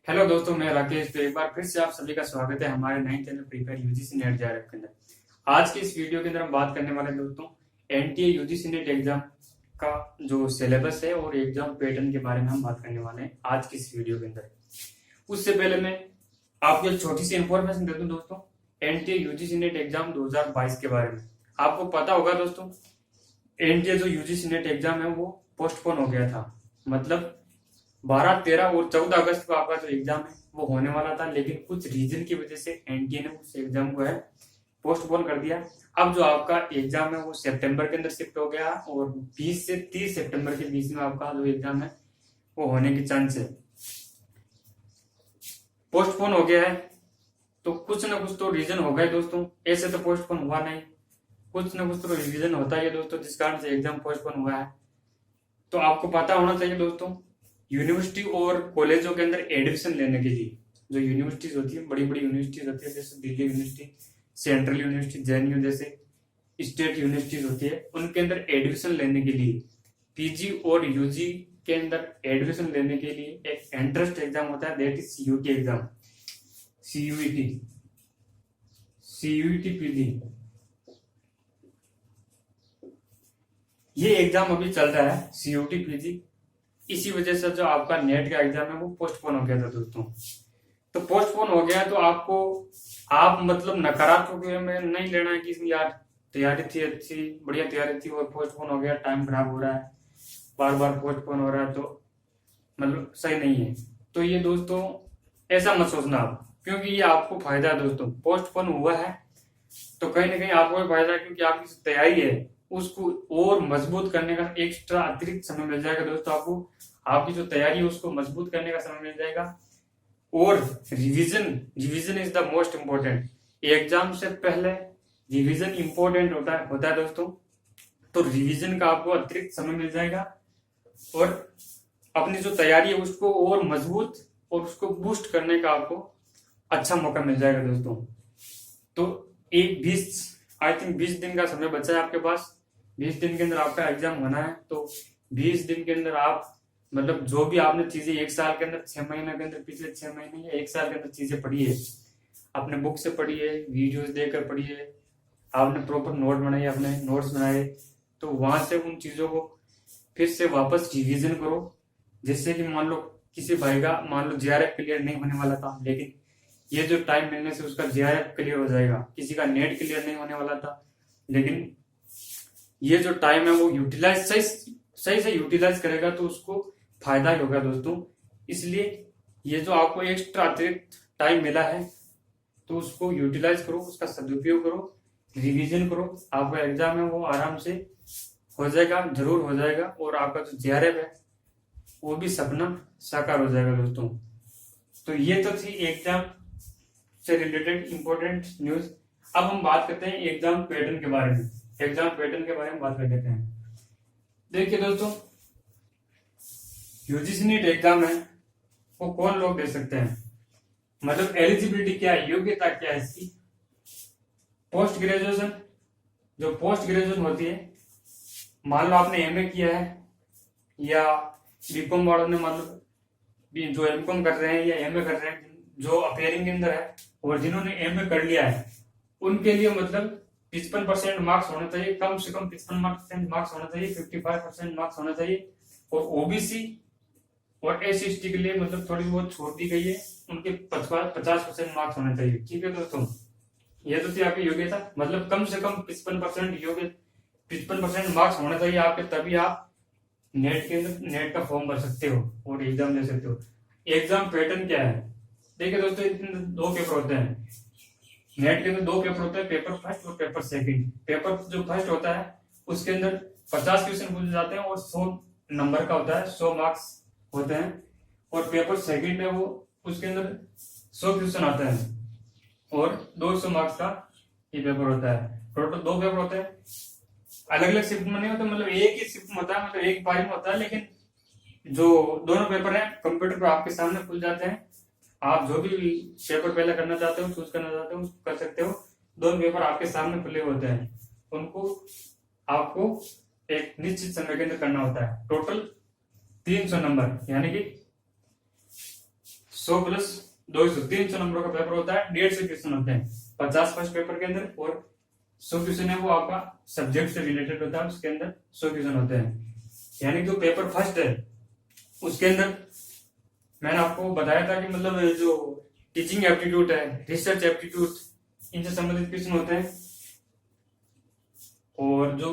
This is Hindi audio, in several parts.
हेलो दोस्तों, मैं राकेश। तो एक बार फिर से आप सभी का स्वागत है हमारे नए channel prepare UGC net JRF के अंदर। आज की इस वीडियो के अंदर हम बात करने वाले हैं दोस्तों एनटीए यूजीसी नेट एग्जाम का जो सिलेबस है और एग्जाम पैटर्न के बारे में हम बात करने वाले हैं आज की इस वीडियो के अंदर। उससे पहले मैं आपको एक छोटी सी इंफॉर्मेशन दे दूं दोस्तों एनटीए यूजीसी नेट एग्जाम 2022 के बारे में। आपको पता होगा दोस्तों एनटीए जो यूजीसी नेट एग्जाम है वो पोस्टपोन हो गया था। मतलब 12, 13 और 14 अगस्त को आपका जो एग्जाम है वो होने वाला था, लेकिन कुछ रीजन की वजह से एनटीए ने उस एग्जाम को है पोस्टपोन कर दिया। अब जो आपका एग्जाम है वो सितंबर के अंदर शिफ्ट हो गया और 20 से 30 सितंबर के बीच में आपका जो एग्जाम है वो होने की चांस है। पोस्टपोन हो गया है तो कुछ ना कुछ तो रीजन होगा ही दोस्तों, ऐसे तो पोस्टपोन हुआ नहीं, कुछ ना कुछ तो रीजन होता है दोस्तों जिस कारण से एग्जाम पोस्टपोन हुआ है। तो आपको पता होना चाहिए दोस्तों यूनिवर्सिटी और कॉलेजों के अंदर एडमिशन लेने के लिए जो यूनिवर्सिटीज होती है, बड़ी बड़ी यूनिवर्सिटीज होती है, जैसे Delhi university, central university, JNU जैसे स्टेट यूनिवर्सिटीज होती है, उनके अंदर एडमिशन लेने के लिए पीजी और यूजी के अंदर एडमिशन लेने के लिए एक एंट्रेंस एग्जाम होता है, that is CUT exam. CUET CUET PG, ये एग्जाम अभी चल रहा है सीयूटी पीजी। इसी वजह से जो आपका नेट का एग्जाम है वो पोस्टपोन हो गया था दोस्तों। तो पोस्टपोन हो गया तो आपको आप मतलब नकारात्मक वे में नहीं लेना है कि यार तैयारी थी अच्छी, बढ़िया तैयारी थी और पोस्टपोन हो गया, टाइम खराब हो रहा है, बार बार पोस्टपोन हो रहा है, तो मतलब सही नहीं है। तो ये दोस्तों ऐसा मत सोचना आप, क्योंकि ये आपको फायदा है दोस्तों। पोस्टपोन हुआ है तो कहीं ना कहीं आपको भी फायदा है, क्योंकि आपकी तैयारी है उसको और मजबूत करने का एक्स्ट्रा अतिरिक्त समय मिल जाएगा दोस्तों। आपको आपकी जो तैयारी है उसको मजबूत करने का समय मिल जाएगा। और revision revision is the most important. Exam से पहले रिवीजन इंपॉर्टेंट होता है दोस्तों। तो रिवीजन का आपको अतिरिक्त समय मिल जाएगा और अपनी जो तैयारी है उसको और मजबूत और उसको बूस्ट करने का आपको अच्छा मौका मिल जाएगा दोस्तों। तो एक 20 दिन का समय बचा है आपके पास। 20 दिन के अंदर आपका एग्जाम होना है। तो 20 दिन के अंदर आप मतलब जो भी आपने चीजें एक साल के अंदर, 6 महीने के अंदर, पिछले 6 महीने या एक साल के अंदर चीजें पढ़ी है, अपने बुक से पढ़ी है, वीडियोस देखकर पढ़ी है, आपने प्रॉपर नोट बनाए, अपने नोट्स बनाए, तो वहां से उन चीजों को फिर से वापस रिवीजन करो। जिससे कि मान लो किसी भाई का मान लो जेआरएफ क्लियर नहीं होने वाला था, लेकिन ये जो टाइम मिलने से उसका जेआरएफ क्लियर हो जाएगा। किसी का नेट क्लियर नहीं होने वाला था, लेकिन ये जो टाइम है वो यूटिलाइज सही से यूटिलाइज करेगा तो उसको फायदा ही होगा दोस्तों। इसलिए ये जो आपको एक्स्ट्रा अतिरिक्त टाइम मिला है तो उसको यूटिलाइज करो, उसका सदुपयोग करो, रिवीजन करो। आपका एग्जाम है वो आराम से हो जाएगा, जरूर हो जाएगा, और आपका जो जेआरएफ है वो भी सपना साकार हो जाएगा दोस्तों। तो ये तो थी एग्जाम से रिलेटेड इंपॉर्टेंट न्यूज। अब हम बात करते हैं एग्जाम पैटर्न के बारे में। एग्जाम पैटर्न के बारे में बात कर लेते हैं। देखिए दोस्तों यूजीसी नीट एग्जाम है वो कौन लोग दे सकते हैं, मतलब एलिजिबिलिटी क्या है, योग्यता क्या है इसकी। पोस्ट ग्रेजुएशन, जो पोस्ट ग्रेजुएशन होती है, मान लो आपने एमए किया है या बीकॉम वालों ने मतलब जो एमकॉम कर रहे हैं या एमए कर रहे हैं, जो अपेयरिंग के अंदर है, और जिन्होंने एमए कर लिया है उनके लिए मतलब 55% मार्क्स होना चाहिए, कम से कम 55% मार्क्स होना चाहिए, 55% मार्क्स होना चाहिए। और ओबीसी और एससी के लिए मतलब थोड़ी बहुत छूट दी गई है, उनके 50% मार्क्स होना चाहिए। ठीक है दोस्तों, ये तो थी आपकी योग्यता, मतलब कम से कम 55% मार्क्स होना चाहिए आपके, तभी आप नेट के अंदर नेट का फॉर्म भर सकते हो और एग्जाम दे सकते हो। एग्जाम पैटर्न क्या है, देखिए दोस्तों इसमें 2 पेपर होते हैं। नेट के अंदर 2 पेपर होते हैं, पेपर फर्स्ट और पेपर सेकंड। पेपर जो फर्स्ट होता है उसके अंदर 50 क्वेश्चन पूछे जाते हैं और 100 नंबर का होता है, 100 मार्क्स होते हैं। और पेपर सेकंड है वो, उसके अंदर 100 क्वेश्चन आते हैं और 200 मार्क्स का ये पेपर होता है। टोटल 2 पेपर होते हैं, अलग अलग शिफ्ट में नहीं होता, मतलब एक ही शिफ्ट में होता है, मतलब एक पारी में होता है। लेकिन जो दोनों पेपर हैं कंप्यूटर पर आपके सामने खुल जाते हैं। आप जो भी पेपर पहले करना चाहते हो, चूज करना चाहते हो, कर सकते हो। दोनों पेपर आपके सामने खुले होते हैं, उनको आपको एक निश्चित समय के अंदर करना होता है। टोटल 300 नंबर, यानी कि 100 प्लस 200 300 नंबरों का पेपर होता है, 150 क्वेश्चन होते हैं 50 फर्स्ट पेपर के अंदर, और 100 क्वेश्चन है वो आपका सब्जेक्ट से रिलेटेड होता है, उसके अंदर 100 क्वेश्चन होते हैं। यानी जो पेपर फर्स्ट है उसके अंदर मैंने आपको बताया था कि मतलब जो टीचिंग एप्टीट्यूड है, रिसर्च एप्टीट्यूड, इनसे संबंधित क्वेश्चन होते हैं। और जो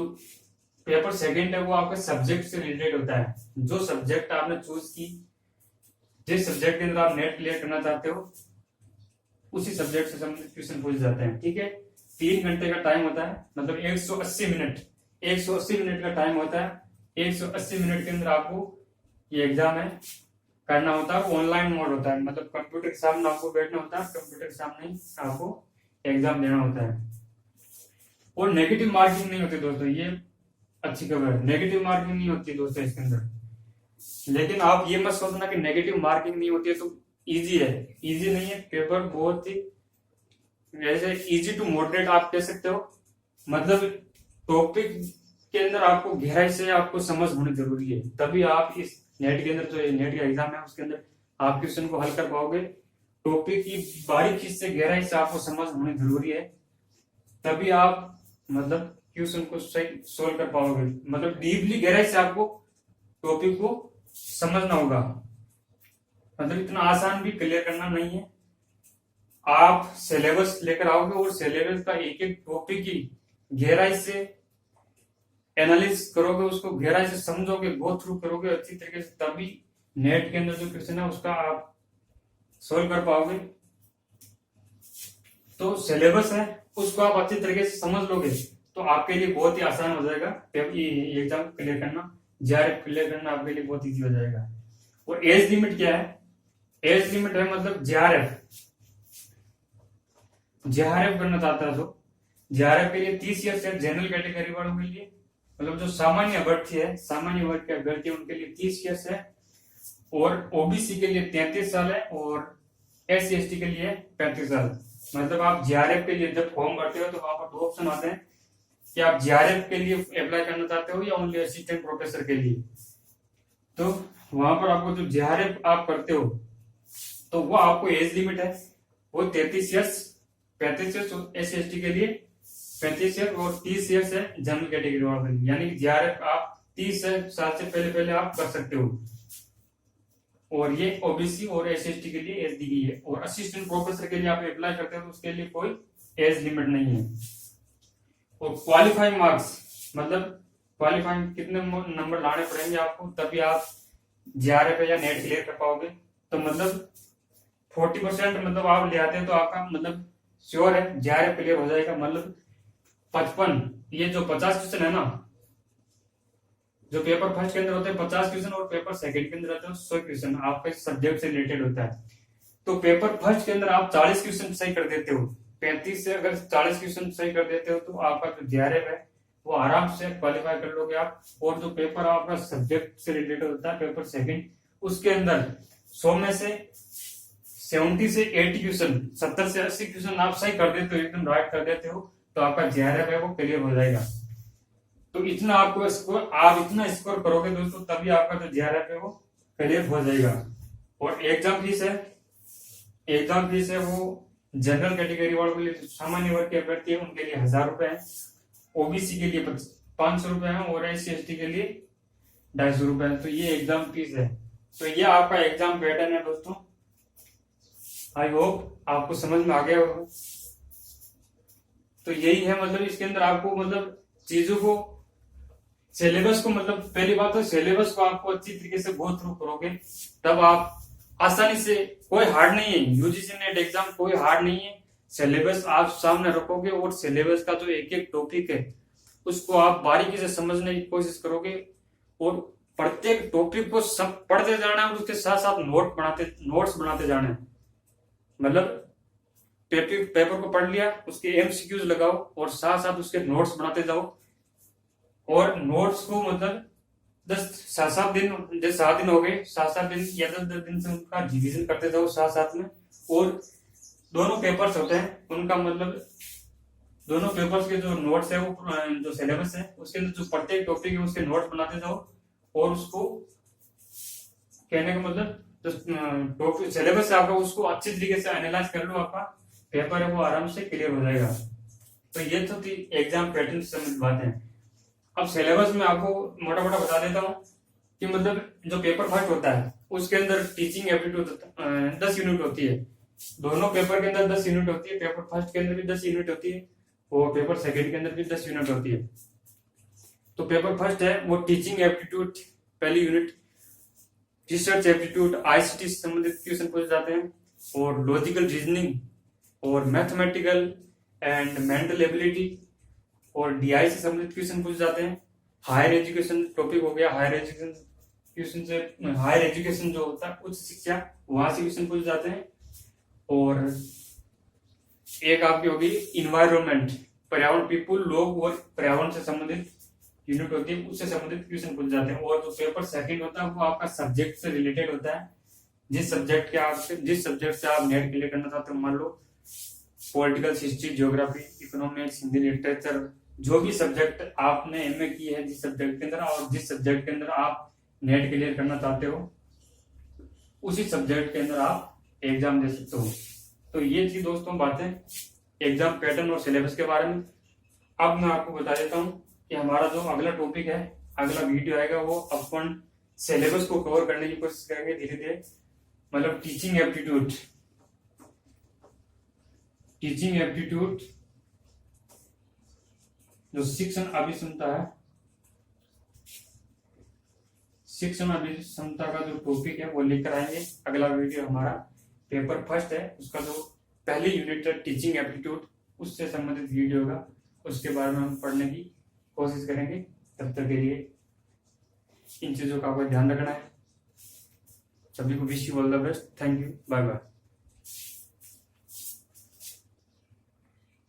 पेपर सेकंड है वो आपका सब्जेक्ट से रिलेटेड होता है, जो सब्जेक्ट आपने चूज की, जिस सब्जेक्ट के अंदर आप नेट क्लियर करना चाहते हो उसी सब्जेक्ट से संबंधित क्वेश्चन पूछे जाते हैं। ठीक है, 3 घंटे का टाइम होता है, मतलब 180 मिनट, 180 मिनट का टाइम होता है। 180 मिनट के अंदर आपको ये एग्जाम है करना होता है। ऑनलाइन मोड होता है, मतलब कंप्यूटर के सामने आपको बैठना होता है, कंप्यूटर के सामने आपको एग्जाम देना होता है। और नेगेटिव मार्किंग नहीं होती दोस्तों, ये अच्छी खबर है, नेगेटिव मार्किंग नहीं होती दोस्तों इसके अंदर। लेकिन आप ये मत सोचना कि नेगेटिव मार्किंग नहीं होती है तो इजी है, इजी नहीं है। पेपर बहुत ही जैसे इजी टू मॉडरेट आप कह सकते हो, मतलब टॉपिक के अंदर आपको गहराई से आपको समझ होनी जरूरी है, तभी आप इस नेट के अंदर, जो नेट का एग्जाम है उसके अंदर आप क्वेश्चन को हल कर पाओगे। टॉपिक की बारीकी से गहराई से आपको समझ होनी जरूरी है, तभी आप मतलब क्वेश्चन को सही सोल्व कर पाओगे। मतलब डीपली गहराई से आपको टॉपिक को समझना होगा, मतलब इतना आसान भी क्लियर करना नहीं है। आप सिलेबस लेकर आओगे और सिलेबस का एक एक टॉपिक की गहराई से एनालिस करोगे, उसको गहराई से समझोगे, गो थ्रू करोगे अच्छी तरीके से, तभी नेट के अंदर जो क्वेश्चन है उसका आप सोल्व कर पाओगे। तो सिलेबस है उसको आप अच्छी तरीके से समझ लोगे तो आपके लिए बहुत ही आसान हो जाएगा एग्जाम क्लियर करना, जेआरएफ क्लियर करना आपके लिए बहुत इजी हो जाएगा। और एज लिमिट क्या है? एज लिमिट है मतलब जेआरएफ करना चाहता है तो जेआरएफ के लिए 30 ईयर्स है, जनरल कैटेगरी वालों के लिए, मतलब जो सामान्य अभ्यर्थी है, सामान्य वर्ग के अभ्यर्थी उनके लिए 30 ईयर्स है, और ओबीसी के लिए 33 साल है, और SC ST के लिए 35 साल। मतलब आप जेआरएफ के लिए जब फॉर्म भरते हो तो वहां पर 2 ऑप्शन आते हैं कि आप जेआरएफ के लिए अप्लाई करना चाहते हो या ओनली असिस्टेंट प्रोफेसर के लिए। तो वहां पर आपको जो जेआरएफ आप करते हो तो वो आपको एज लिमिट है वो 33 ईयर्स, 35 ईयर्स SC ST के लिए 35 ईयर्स, और 30 ईयर्स है जनरल कैटेगरी वालों के लिए। यानी कि जेआरएफ आप 30 साल से पहले आप कर सकते हो, और ये ओबीसी और SC ST के लिए एज दी गई है। और असिस्टेंट प्रोफेसर के लिए आप अप्लाई करते हो तो उसके लिए कोई एज लिमिट नहीं है। और क्वालिफाइंग मार्क्स मतलब क्वालिफाइंग कितने नंबर लाने पड़ेंगे आपको तभी आप जेआरएफ या नेट क्लियर कर पाओगे। तो मतलब 40% मतलब आप ले आते हैं तो आपका मतलब श्योर है जेआरएफ क्लियर हो जाएगा। मतलब 55, ये जो 50 क्वेश्चन है ना, जो पेपर फर्स्ट के अंदर होते हैं 50 क्वेश्चन, और पेपर सेकंड के अंदर होते हैं 100 क्वेश्चन, आपके सब्जेक्ट से रिलेटेड होता है। तो पेपर फर्स्ट के अंदर आप 40 क्वेश्चन सही कर देते हो, 35 से अगर 40 क्वेश्चन सही कर देते हो तो आपका जो जेआरएफ है वो आराम से क्वालिफाई कर लोगे आप। और जो पेपर आपका सब्जेक्ट से रिलेटेड होता है पेपर सेकंड, उसके अंदर 100 में से 70 से 80 क्वेश्चन, 70 से 80 क्वेश्चन आप सही कर देते हो, एकदम राइट कर देते हो, तो आपका जेआरएफ है वो क्लियर हो जाएगा। तो इतना आपको स्कोर, आप इतना स्कोर करोगे दोस्तों तभी आपका जो जेआरएफ है वो क्लियर हो जाएगा। और एग्जाम फीस है वो जनरल कैटेगरी वालों के लिए, सामान्य वर्ग के अभ्यर्थी है उनके लिए 1000 रुपए है, ओबीसी के लिए 500 रुपए है, और SC ST के लिए 250 रुपए है। तो ये एग्जाम फीस है। तो ये आपका एग्जाम पैटर्न है दोस्तों। आई होप आपको समझ में आ गया होगा। तो यही है, मतलब इसके अंदर आपको मतलब चीजों को, सिलेबस को, मतलब पहली बात तो सिलेबस को आपको अच्छी तरीके से गो थ्रू करोगे तब आप आसानी से, कोई हार्ड नहीं है यूजीसी नेट एग्जाम, कोई हार्ड नहीं है। सिलेबस आप सामने रखोगे और सिलेबस का जो एक एक टॉपिक है उसको आप बारीकी से समझने की कोशिश करोगे, और प्रत्येक टॉपिक को सब पढ़ते जाना है और उसके साथ साथ नोट्स बनाते जाना है। मतलब पेपर को पढ़ लिया, उसके MCQs लगाओ और साथ साथ उसके नोट्स बनाते जाओ। और नोट्स को मतलब 7 दिन, जैसे 7 दिन हो गए, 7 दिन या 10 दिन से उनका रिवीजन करते जाओ साथ में। और दोनों पेपर्स होते हैं उनका मतलब दोनों पेपर्स के जो नोट्स है वो जो सिलेबस है उसके अंदर जो प्रत्येक टॉपिक है उसके नोट्स बनाते जाओ, और उसको कहने का मतलब तो टॉपिक सिलेबस आपका उसको अच्छी तरीके से एनालाइज कर लो, आपका पेपर है वो आराम से क्लियर हो जाएगा। तो ये तो थी एग्जाम पैटर्न से संबंधित बातें। अब सिलेबस में आपको मोटा मोटा बता देता हूँ कि मतलब जो पेपर फर्स्ट होता है उसके अंदर टीचिंग एप्टीट्यूड 10 यूनिट होती है। दोनों पेपर के अंदर 10 यूनिट होती है, पेपर फर्स्ट के अंदर भी 10 यूनिट होती है और पेपर सेकंड के अंदर भी 10 यूनिट होती है। तो पेपर फर्स्ट है वो टीचिंग एप्टीट्यूड पहली यूनिट, रिसर्च एप्टीट्यूड आईसीटी से संबंधित क्वेश्चन पूछे जाते हैं, और लॉजिकल रीजनिंग और मैथमेटिकल एंड मेंटल एबिलिटी और डीआई से संबंधित क्वेश्चन पूछे जाते हैं। हायर एजुकेशन टॉपिक हो गया, हायर एजुकेशन क्वेश्चन से, हायर एजुकेशन जो होता है उच्च शिक्षा, वहां से क्वेश्चन पूछे जाते हैं। और एक आपकी होगी इन्वायरमेंट, पर्यावरण, पीपुल, लोग और पर्यावरण से संबंधित यूनिट होती है, उससे संबंधित क्वेश्चन पूछ जाते हैं। और जो पेपर सेकंड होता है वो आपका सब्जेक्ट से रिलेटेड होता है, जिस सब्जेक्ट से आप नेट क्लियर करना चाहते हो, मान लो political, history, geography, economics, Hindi literature, जो भी सब्जेक्ट आपने एमए की है जिस सब्जेक्ट के अंदर, और जिस सब्जेक्ट के अंदर आप नेट क्लियर करना चाहते हो उसी सब्जेक्ट के अंदर आप एग्जाम दे सकते हो। तो ये थी दोस्तों बातें एग्जाम पैटर्न और सिलेबस के बारे में। अब मैं आपको बता देता हूँ कि हमारा जो अगला टॉपिक है, अगला वीडियो आएगा, वो अपन सिलेबस को कवर करने की कोशिश करेंगे धीरे धीरे, मतलब टीचिंग एप्टीट्यूड जो शिक्षण अभिक्षमता है, शिक्षण अभिक्षमता का जो टॉपिक है वो लेकर आएंगे। अगला वीडियो हमारा पेपर फर्स्ट है, उसका जो पहली यूनिट है टीचिंग एप्टीट्यूड, उससे संबंधित वीडियो होगा, उसके बारे में हम पढ़ने की कोशिश करेंगे। तब तक के लिए इन चीजों का आपको ध्यान रखना है। सभी को wish you all the best. Thank you, bye bye.